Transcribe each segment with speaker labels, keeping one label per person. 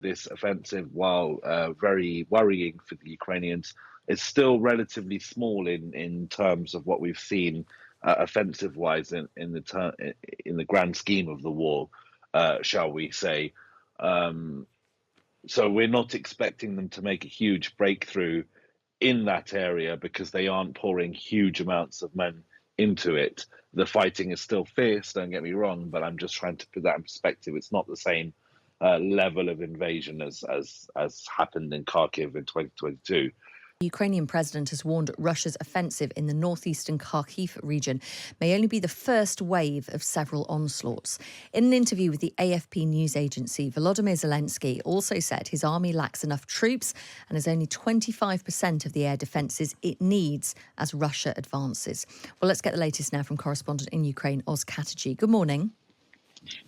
Speaker 1: this offensive, while very worrying for the Ukrainians, is still relatively small in terms of what we've seen offensive-wise in the grand scheme of the war, shall we say. Um, so we're not expecting them to make a huge breakthrough in that area because they aren't pouring huge amounts of men into it. The fighting is still fierce, don't get me wrong, but I'm just trying to put that in perspective. It's not the same level of invasion as happened in Kharkiv in 2022.
Speaker 2: The Ukrainian president has warned Russia's offensive in the northeastern Kharkiv region may only be the first wave of several onslaughts. In an interview with the AFP news agency, Volodymyr Zelenskyy also said his army lacks enough troops and has only 25% of the air defences it needs as Russia advances. Well, let's get the latest now from correspondent in Ukraine, Oz Katerji. Good morning.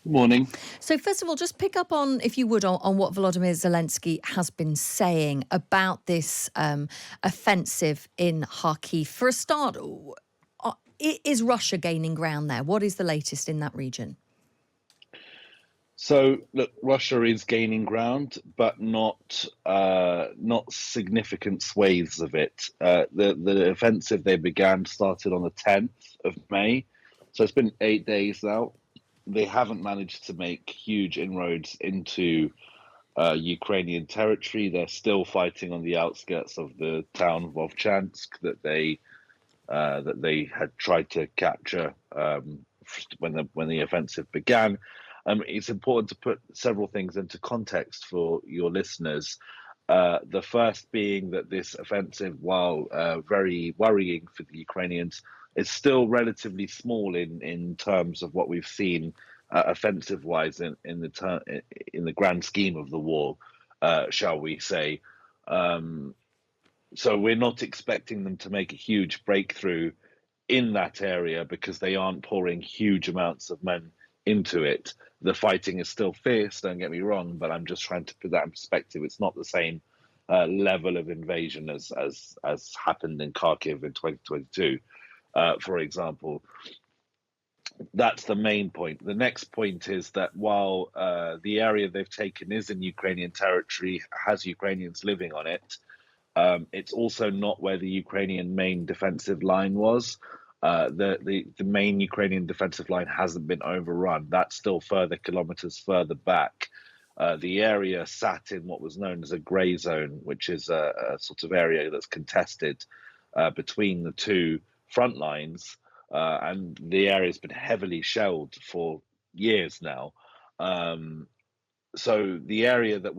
Speaker 1: Good morning.
Speaker 2: So first of all, just pick up on, if you would, on what Volodymyr Zelenskyy has been saying about this offensive in Kharkiv. For a start, is Russia gaining ground there? What is the latest in that region?
Speaker 1: So, look, Russia is gaining ground, but not significant swathes of it. The offensive they began started on the 10th of May, so it's been 8 days now. They haven't managed to make huge inroads into Ukrainian territory. They're still fighting on the outskirts of the town of Vovchansk that they had tried to capture when the offensive began. It's important to put several things into context for your listeners. The first being that this offensive, while very worrying for the Ukrainians, is still relatively small in terms of what we've seen offensive-wise in the grand scheme of the war, shall we say. So we're not expecting them to make a huge breakthrough in that area because they aren't pouring huge amounts of men into it. The fighting is still fierce, don't get me wrong, but I'm just trying to put that in perspective. It's not the same level of invasion as happened in Kharkiv in 2022, for example. That's the main point. The next point is that while the area they've taken is in Ukrainian territory, has Ukrainians living on it, it's also not where the Ukrainian main defensive line was. The main Ukrainian defensive line hasn't been overrun. That's still further kilometers further back. The area sat in what was known as a grey zone, which is a sort of area that's contested between the two front lines, and the area has been heavily shelled for years now. So the area that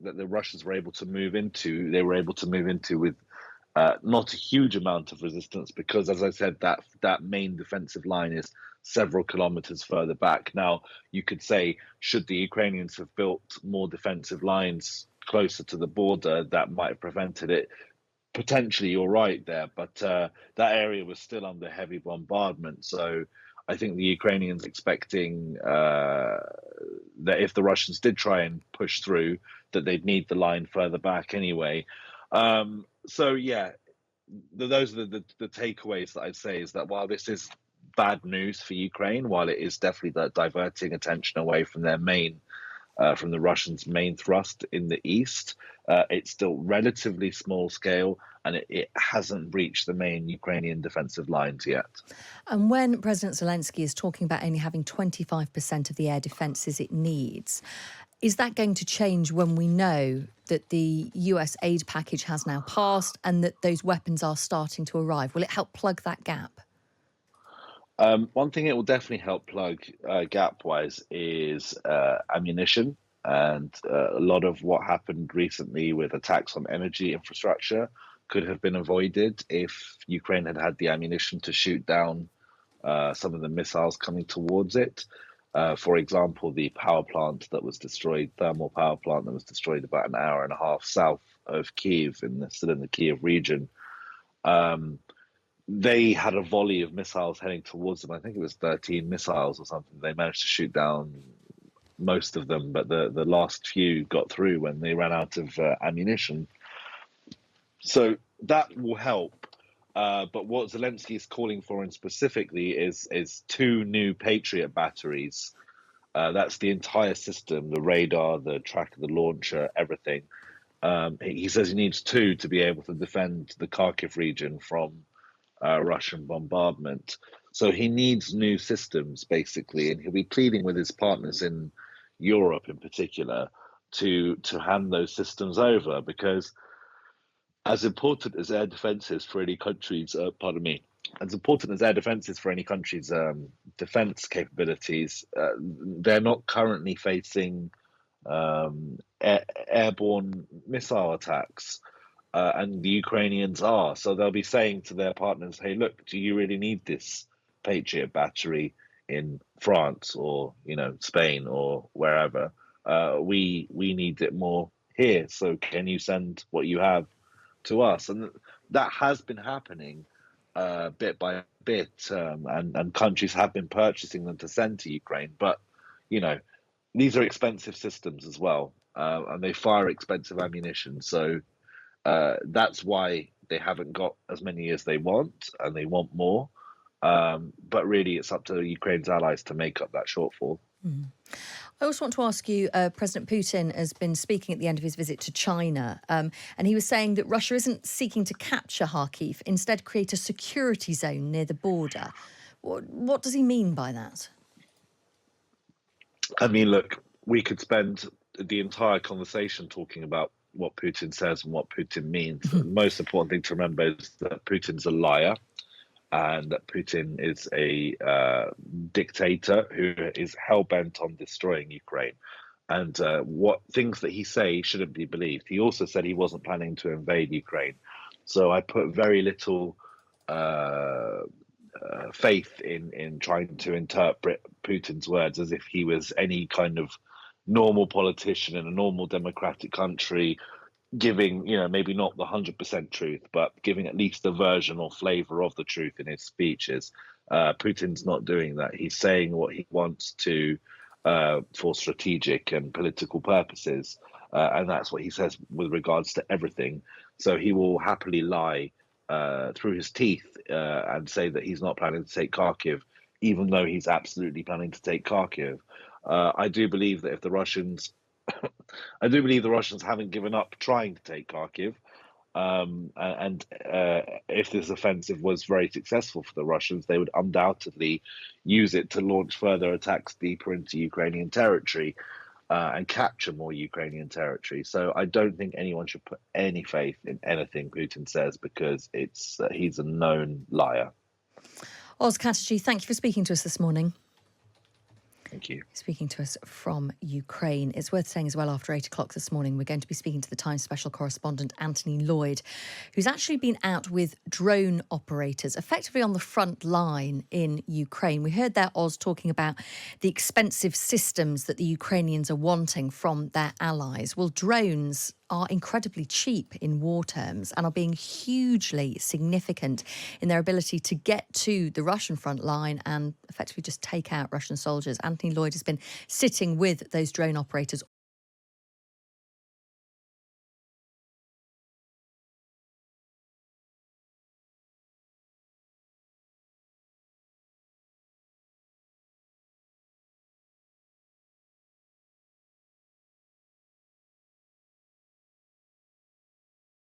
Speaker 1: the Russians were able to move into, they were able to move into with not a huge amount of resistance because, as I said, that main defensive line is several kilometers further back. Now, you could say, should the Ukrainians have built more defensive lines closer to the border, that might have prevented it. Potentially, you're right there, but that area was still under heavy bombardment. So I think the Ukrainians expecting that if the Russians did try and push through, that they'd need the line further back anyway. So yeah, those are the takeaways that I'd say is that while this is bad news for Ukraine, while it is definitely diverting attention away from their from the Russians' main thrust in the east, it's still relatively small scale, and it hasn't reached the main Ukrainian defensive lines yet.
Speaker 2: And when President Zelenskyy is talking about only having 25% of the air defences it needs, is that going to change when we know that the US aid package has now passed and that those weapons are starting to arrive? Will it help plug that gap?
Speaker 1: One thing it will definitely help plug gap-wise is ammunition, and a lot of what happened recently with attacks on energy infrastructure could have been avoided if Ukraine had had the ammunition to shoot down some of the missiles coming towards it. For example, the power plant that was destroyed, thermal power plant that was destroyed about an hour and a half south of Kiev, still in the Kiev region. They had a volley of missiles heading towards them. I think it was 13 missiles or something. They managed to shoot down most of them, but the last few got through when they ran out of ammunition. So that will help. But what Zelenskyy is calling for, and specifically, is 2 new Patriot batteries That's the entire system, the radar, the tracker, the launcher, everything. He says he needs two to be able to defend the Kharkiv region from Russian bombardment. So he needs new systems, basically, and he'll be pleading with his partners in Europe, in particular, to hand those systems over. Because as important as air defenses for any country's, pardon me, as important as air defenses for any country's defense capabilities, they're not currently facing airborne missile attacks, and the Ukrainians are. So they'll be saying to their partners, "Hey, look, do you really need this Patriot battery in France or Spain or wherever? We need it more here. So can you send what you have to us?" And that has been happening bit by bit, and countries have been purchasing them to send to Ukraine. But you know, these are expensive systems as well, and they fire expensive ammunition. So that's why they haven't got as many as they want, and they want more. But really, it's up to Ukraine's allies to make up that shortfall.
Speaker 2: Mm. I also want to ask you, President Putin has been speaking at the end of his visit to China, and he was saying that Russia isn't seeking to capture Kharkiv, instead create a security zone near the border. What does he mean by that?
Speaker 1: I mean, look, we could spend the entire conversation talking about what Putin says and what Putin means. The most important thing to remember is that Putin's a liar, and that Putin is a dictator who is hell-bent on destroying Ukraine. And what things that he says shouldn't be believed. He also said he wasn't planning to invade Ukraine. So I put very little faith in trying to interpret Putin's words as if he was any kind of normal politician in a normal democratic country, giving, maybe not the 100% truth, but giving at least a version or flavor of the truth in his speeches. Putin's not doing that. He's saying what he wants to for strategic and political purposes, and that's what he says with regards to everything. So he will happily lie through his teeth and say that he's not planning to take Kharkiv, even though he's absolutely planning to take Kharkiv. I do believe that if the Russians haven't given up trying to take Kharkiv, and if this offensive was very successful for the Russians, they would undoubtedly use it to launch further attacks deeper into Ukrainian territory and capture more Ukrainian territory. So I don't think anyone should put any faith in anything Putin says, because he's a known liar.
Speaker 2: Oz Katerji, thank you for speaking to us this morning.
Speaker 1: Thank you.
Speaker 2: Speaking to us from Ukraine. It's worth saying as well, after 8 o'clock this morning, we're going to be speaking to the Times special correspondent Anthony Lloyd, who's actually been out with drone operators, effectively on the front line in Ukraine. We heard there Oz talking about the expensive systems that the Ukrainians are wanting from their allies. Well, drones are incredibly cheap in war terms and are being hugely significant in their ability to get to the Russian front line and effectively just take out Russian soldiers. Anthony Lloyd has been sitting with those drone operators